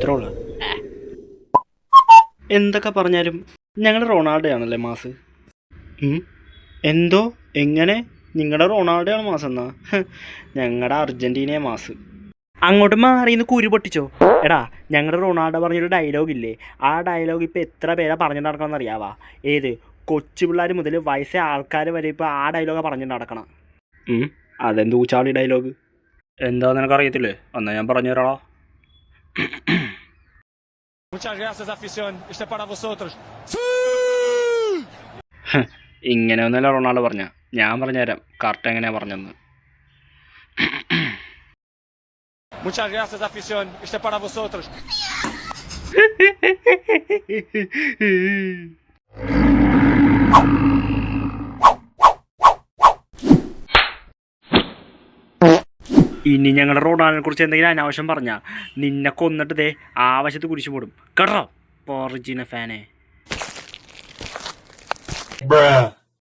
ഇത്രേ ഉള്ളു. എന്തൊക്കെ പറഞ്ഞാലും ഞങ്ങൾ റൊണാൾഡോ ആണല്ലേ മാസ്. എന്തോ എങ്ങനെ നിങ്ങളുടെ റൊണാൾഡോ ആണ് മാസ് എന്നാ? ഞങ്ങളുടെ അർജൻറ്റീനയെ മാസ്. അങ്ങോട്ട് മാറിന്ന് കുരു പൊട്ടിച്ചോ. എടാ ഞങ്ങളുടെ റൊണാൾഡോ പറഞ്ഞൊരു ഡയലോഗ് ഇല്ലേ, ആ ഡയലോഗ് ഇപ്പോൾ എത്ര പേരാ പറഞ്ഞിട്ട് നടക്കണമെന്ന് അറിയാവാ? ഏത് കൊച്ചു പിള്ളേർ മുതൽ വയസ്സായ ആൾക്കാർ വരെ ഇപ്പോൾ ആ ഡയലോഗാണ് പറഞ്ഞിട്ട് നടക്കണം. അതെന്ത് ഊച്ചാളി ഡയലോഗ്? എന്താ നിനക്കറിയത്തില്ലേ? എന്നാ ഞാൻ പറഞ്ഞു തരാളോ. ഇങ്ങനെ ഒന്നല്ല റൊണാൾഡോ പറഞ്ഞ, ഞാൻ പറഞ്ഞുതരാം കറക്റ്റ് എങ്ങനെയാ പറഞ്ഞെന്ന്. Muchas gracias, afición. Este es para vosotros. ഇനി ഞങ്ങളുടെ റൊണാൾഡോനെ കുറിച്ച് എന്തെങ്കിലും അനാവശ്യം പറഞ്ഞാൽ നിന്നെ കൊന്നിട്ട് ദേ ആവശ്യത്ത് കുരിശു മൂടും കേട്ടോ. ഒറിജിനൽ ഫാനേ.